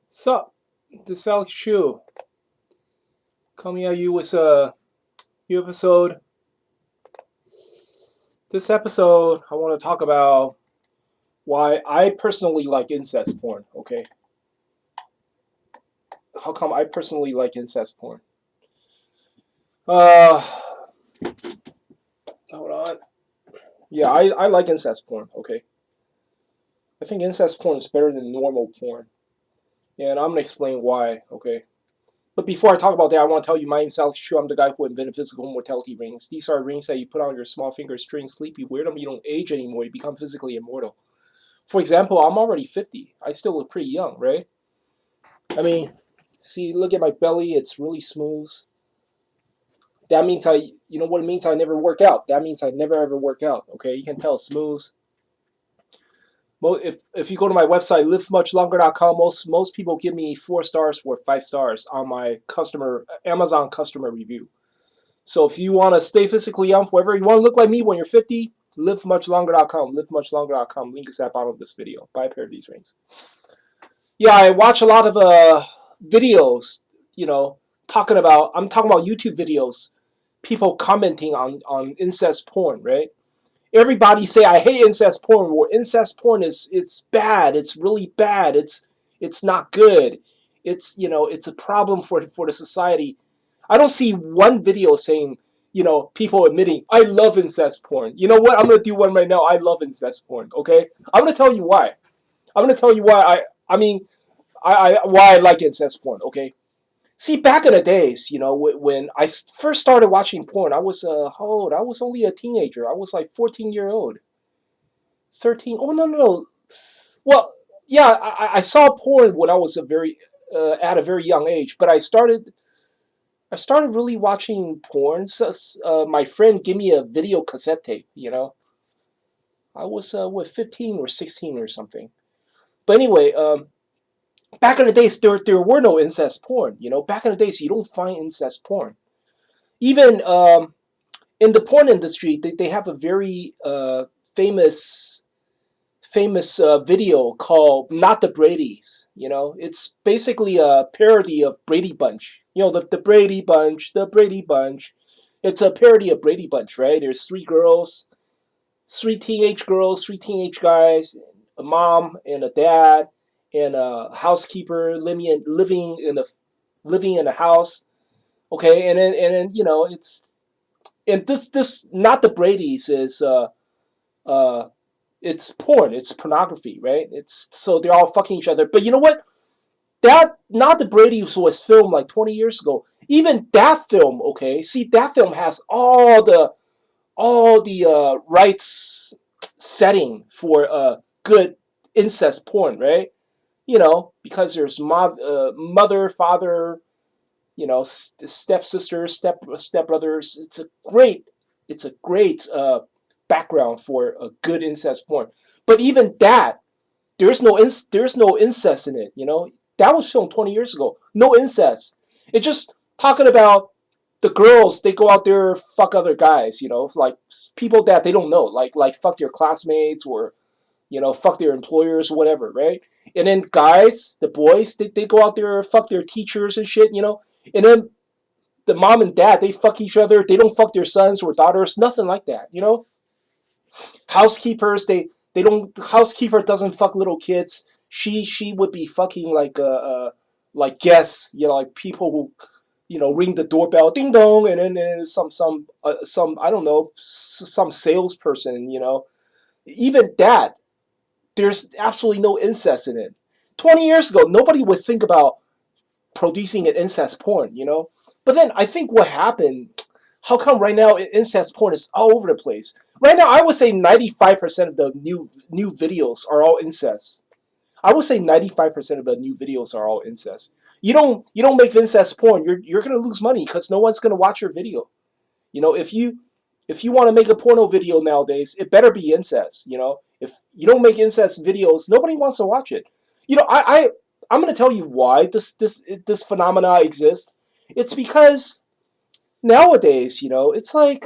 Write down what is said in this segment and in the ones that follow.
Sup? This is Alex Chu coming at you with a new episode. This episode, I want to talk about why I personally like incest porn. Okay, how come I personally like incest porn? Uh, Hold on. Yeah, I like incest porn. Okay, I think incest porn is better than normal porn, and I'm gonna explain why. Okay. But before I talk about that, I want to tell you my name's Alex Chu. I'm the guy who invented physical mortality rings. These are rings that you put on your small finger, string, sleep. You wear them, you don't age anymore. You become physically immortal. For example, I'm already 50. I still look pretty young, right? I mean, see, look at my belly. It's really smooth. That means you know what it means? I never work out. That means I never ever work out. Okay, you can tell it's smooth. Well, if you go to my website, livemuchlonger.com, most people give me 4 stars or 5 stars on my Amazon customer review. So if you want to stay physically young forever, you want to look like me when you're 50, livemuchlonger.com. Livemuchlonger.com. Link is at the bottom of this video. Buy a pair of these rings. Yeah, I watch a lot of videos, I'm talking about YouTube videos, people commenting on incest porn, right? Everybody say I hate incest porn, or incest porn it's bad, it's really bad, it's not good. It's a problem for the society. I don't see one video saying, people admitting, I love incest porn. You know what? I'm going to do one right now. I love incest porn, okay? I'm going to tell you why. I'm going to tell you why I mean, why I like incest porn, okay? See, back in the days, when I first started watching porn, I was, how old? I was only a teenager. I was like 14-year-old. 13. Oh, no, no, no. Well, yeah, I saw porn when I was at a very young age, but I started really watching porn. So, my friend gave me a video cassette tape. I was 15 or 16 or something. But anyway, back in the days, there were no incest porn. Back in the days, you don't find incest porn. Even in the porn industry, they have a very famous video called "Not the Brady's." It's basically a parody of Brady Bunch. The Brady Bunch, the Brady Bunch. It's a parody of Brady Bunch, right? There's three teenage girls, three teenage guys, a mom and a dad, and a housekeeper living in a house. Okay, and then and this not the Brady's is uh it's porn, it's pornography, right? It's so they're all fucking each other. But you know what? That not the Brady's was filmed like 20 years ago. Even that film, okay, see that film has all the rights setting for good incest porn, right? Because there's mother, father, stepsisters, stepbrothers. It's a great background for a good incest porn. But even that, there's no incest in it. That was filmed 20 years ago. No incest. It's just talking about the girls. They go out there fuck other guys. Like people that they don't know, like fuck their classmates or fuck their employers or whatever, right? And then guys, the boys, they go out there fuck their teachers and shit. And then the mom and dad, they fuck each other. They don't fuck their sons or daughters. Nothing like that. Housekeepers, they don't. Housekeeper doesn't fuck little kids. She would be fucking like guests. Like people who ring the doorbell, ding dong, and then some I don't know, some salesperson. Even that, there's absolutely no incest in it. 20 years ago, nobody would think about producing an incest porn. But then I think what happened. How come right now incest porn is all over the place? Right now, I would say 95% of the new videos are all incest. I would say 95% of the new videos are all incest. You don't make incest porn, you're gonna lose money because no one's gonna watch your video. If you want to make a porno video nowadays, it better be incest. If you don't make incest videos, nobody wants to watch it. I'm gonna tell you why this phenomena exists. It's because nowadays, it's like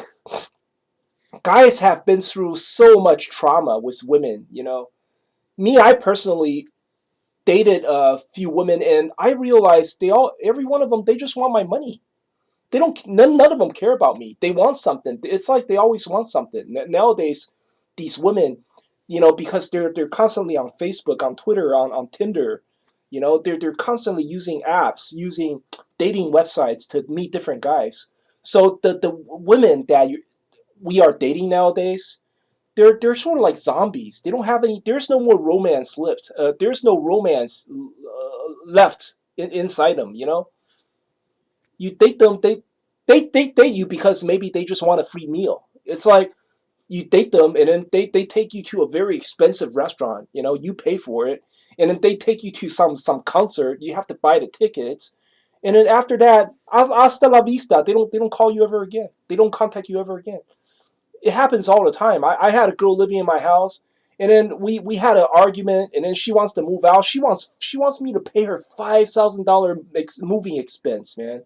guys have been through so much trauma with women. Me, I personally dated a few women, and I realized every one of them, they just want my money. They don't, none of them care about me. They want something. It's like they always want something. Nowadays, these women, because they're constantly on Facebook, on Twitter, on Tinder, they're constantly using apps, using dating websites to meet different guys. So the women that we are dating nowadays, they're sort of like zombies. They don't have any. There's no more romance left. There's no romance left inside them. You date them. They date you because maybe they just want a free meal. It's like you date them, and then they take you to a very expensive restaurant. You pay for it, and then they take you to some concert. You have to buy the tickets, and then after that, hasta la vista. They don't call you ever again. They don't contact you ever again. It happens all the time. I had a girl living in my house, and then we had an argument, and then she wants to move out. She wants me to pay her $5,000 moving expense, man.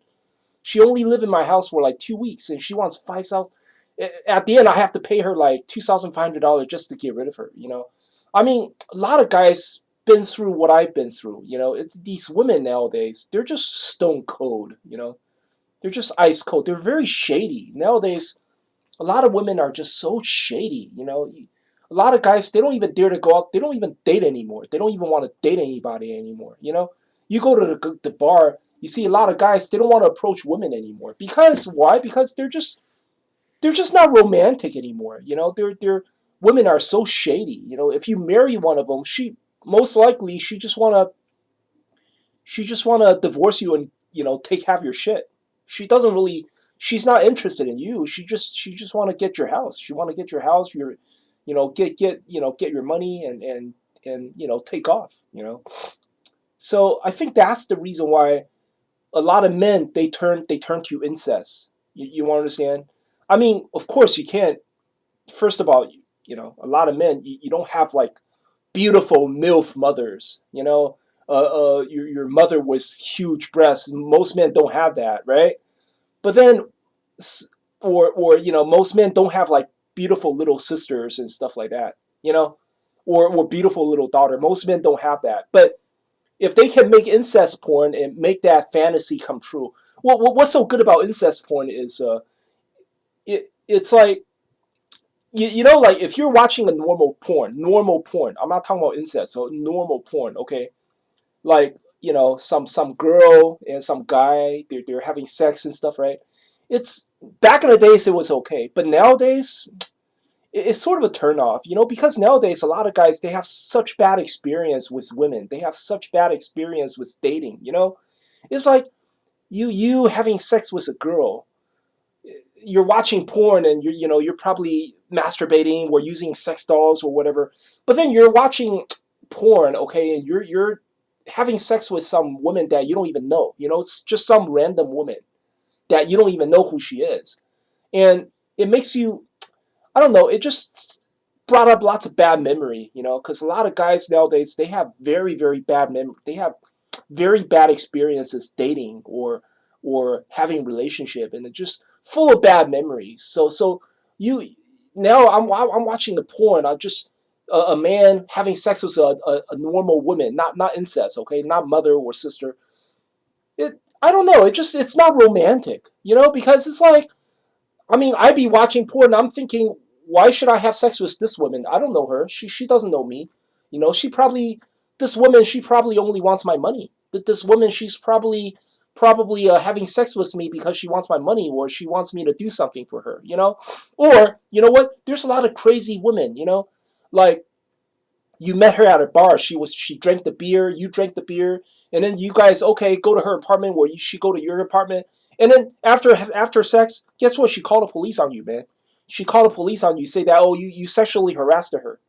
She only lived in my house for like 2 weeks, and she wants 5,000. At the end, I have to pay her like $2,500 just to get rid of her. I mean, a lot of guys been through what I've been through. It's these women nowadays. They're just stone cold. They're just ice cold. They're very shady nowadays. A lot of women are just so shady. A lot of guys, they don't even dare to go out. They don't even date anymore. They don't even want to date anybody anymore. You go to the bar, you see a lot of guys, they don't want to approach women anymore. Because why? Because they're just not romantic anymore. They're women are so shady. If you marry one of them, she most likely she just want to divorce you and take half your shit. She doesn't really. She's not interested in you. She just want to get your house. She want to get your house. Get your money and take off. So I think that's the reason why a lot of men they turn to incest. You want to understand? I mean, of course you can't. First of all, a lot of men you don't have like beautiful MILF mothers. Your mother was huge breasts. Most men don't have that, right? But then, or most men don't have like beautiful little sisters and stuff like that. Or beautiful little daughter. Most men don't have that. But if they can make incest porn and make that fantasy come true, what's so good about incest porn is it's like like if you're watching a normal porn. I'm not talking about incest, so normal porn, okay? Like some girl and some guy, they're having sex and stuff, right? It's back in the days it was okay, but nowadays it's sort of a turn off, because nowadays a lot of guys they have such bad experience with women, they have such bad experience with dating. It's like you having sex with a girl, you're watching porn and you're probably masturbating or using sex dolls or whatever, but then you're watching porn, okay, and you're having sex with some woman that you don't even know. It's just some random woman that you don't even know who she is, and it makes you, I don't know, it just brought up lots of bad memory, because a lot of guys nowadays they have very very bad memory. They have very bad experiences dating or having relationship, and it's just full of bad memories. So you now I'm watching the porn. I just a man having sex with a normal woman, not incest, okay, not mother or sister. I don't know. It's not romantic, because it's like, I mean, I'd be watching porn and I'm thinking, why should I have sex with this woman? I don't know her. She doesn't know me. She probably, this woman, she probably only wants my money. This woman, she's probably having sex with me because she wants my money or she wants me to do something for her. Or what? There's a lot of crazy women. Like, you met her at a bar. She drank the beer. You drank the beer, and then you guys okay go to her apartment, or she go to your apartment, and then after sex, guess what? She called the police on you, man. She called the police on you. Say that, oh, you sexually harassed her.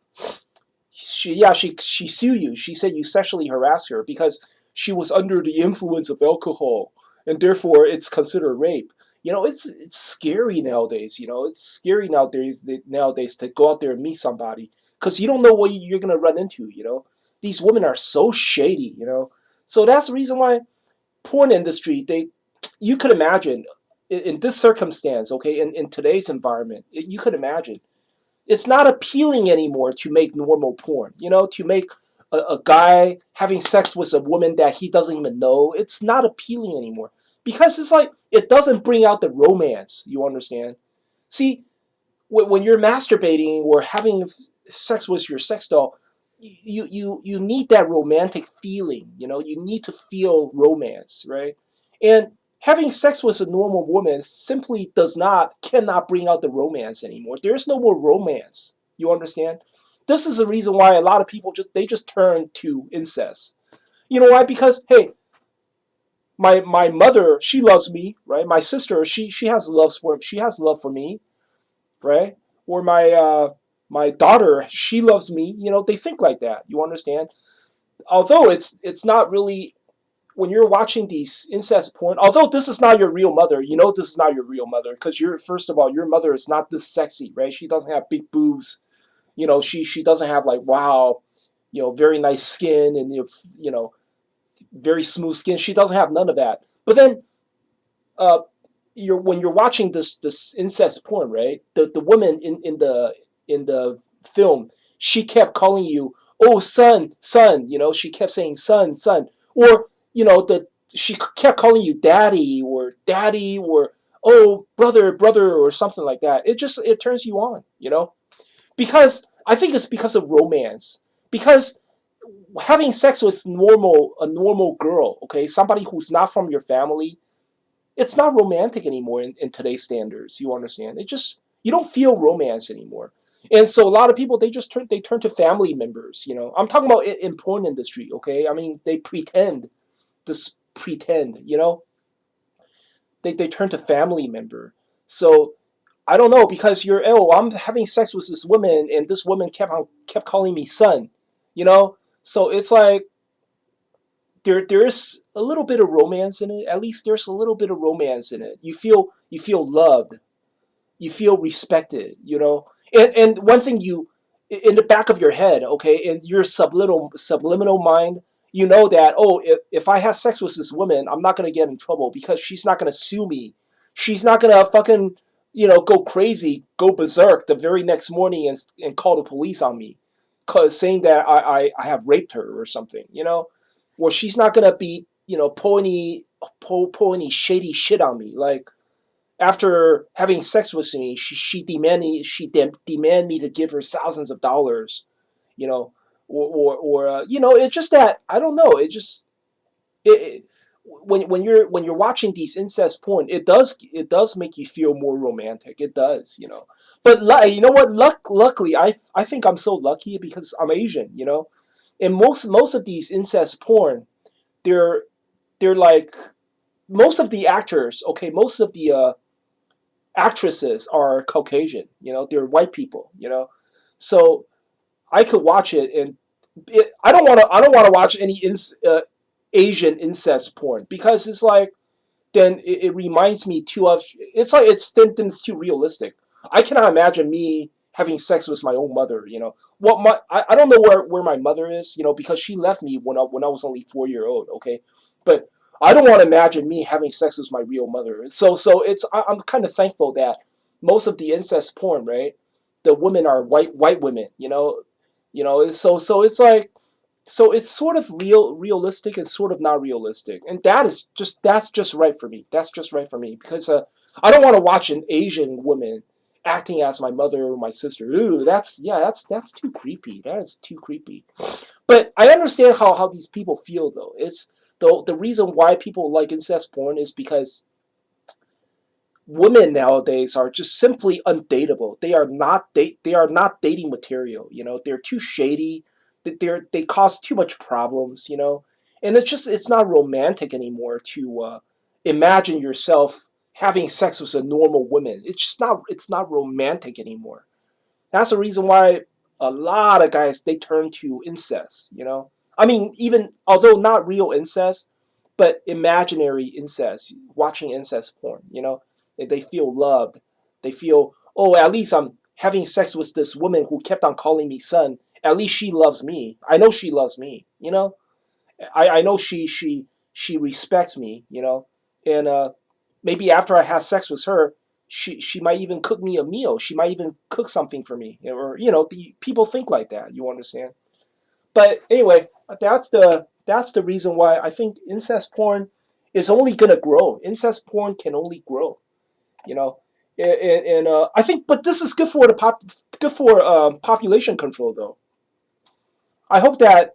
She sued you. She said you sexually harassed her because she was under the influence of alcohol, and therefore it's considered rape. It's scary nowadays. It's scary nowadays to go out there and meet somebody because you don't know what you're gonna run into. These women are so shady. So that's the reason why porn industry, you could imagine in this circumstance, okay, in today's environment, you could imagine it's not appealing anymore to make normal porn, to make a guy having sex with a woman that he doesn't even know, it's not appealing anymore. Because it's like, it doesn't bring out the romance, you understand? See, when you're masturbating or having sex with your sex doll, you need that romantic feeling. You need to feel romance, right? And having sex with a normal woman simply cannot bring out the romance anymore. There's no more romance. You understand? This is the reason why a lot of people just turn to incest. You know why? Because hey, my mother, she loves me, right? My sister, she has love for me, right? Or my daughter, she loves me. They think like that. You understand? Although it's not really, when you're watching these incest porn. Although this is not your real mother, this is not your real mother, because you're first of all, your mother is not this sexy, right? She doesn't have big boobs. She doesn't have like wow, very nice skin and very smooth skin. She doesn't have none of that. But then uh, when you're watching this incest porn, right? The woman in the film, she kept calling you, oh son, son. She kept saying son, son, or the she kept calling you daddy or oh brother, brother, or something like that. It turns you on, because I think it's because of romance. Because having sex with a normal girl, okay, somebody who's not from your family, it's not romantic anymore in today's standards. You understand? You don't feel romance anymore, and so a lot of people, they turn to family members. I'm talking about in porn industry. Okay, I mean they pretend. They turn to family member. So I don't know, because I'm having sex with this woman and this woman kept calling me son. So it's like there's a little bit of romance in it. At least there's a little bit of romance in it. You feel loved, you feel respected. And one thing, you in the back of your head, okay, in your subliminal mind, you know that, oh, if I have sex with this woman, I'm not gonna get in trouble because she's not gonna sue me. She's not gonna fucking go crazy, go berserk the very next morning and call the police on me, saying that I have raped her or something. Or she's not gonna be pull any shady shit on me, like after having sex with me, she demand me to give her thousands of dollars, you know, it's just that I don't know. It when you're watching these incest porn, it does make you feel more romantic. It does, But you know what? Luckily, I think I'm so lucky because I'm Asian, And most of these incest porn, they're they're like, most of the actors, okay, most of the actresses are Caucasian. They're white people. So I could watch it, and I don't want to. I don't want to watch any Asian incest porn, because it's like, then it reminds me too of. It's like then it's too realistic. I cannot imagine me having sex with my own mother. I don't know where my mother is. Because she left me when I was only 4 year old. Okay, but I don't want to imagine me having sex with my real mother. So I'm kind of thankful that most of the incest porn, right, the women are white women. So it's like, so it's sort of realistic and sort of not realistic, and that's just right for me. That's just right for me, because I don't want to watch an Asian woman acting as my mother or my sister. Ooh, that's too creepy. That is too creepy. But I understand how these people feel, though. It's the reason why people like incest porn is because women nowadays are just simply undateable. They are not dating material. They're too shady. They cause too much problems. And it's not romantic anymore to imagine yourself having sex with a normal woman. It's not romantic anymore. That's the reason why a lot of guys, they turn to incest. I mean, even although not real incest, but imaginary incest, watching incest porn. They feel loved. They feel, oh, at least I'm having sex with this woman who kept on calling me son. At least she loves me. I know she loves me. I know she respects me. And maybe after I have sex with her, she might even cook me a meal. She might even cook something for me, or the people think like that. You understand? But anyway, that's the reason why I think incest porn is only gonna grow. Incest porn can only grow. You know, and I think, but this is good for good for population control though. I hope that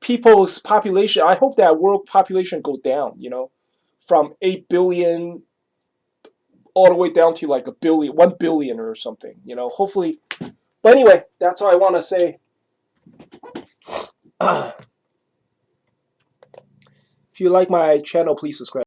people's population. I hope that world population go down. You know, from 8 billion all the way down to like a billion, 1 billion or something. You know, hopefully. But anyway, that's all I want to say. If you like my channel, please subscribe.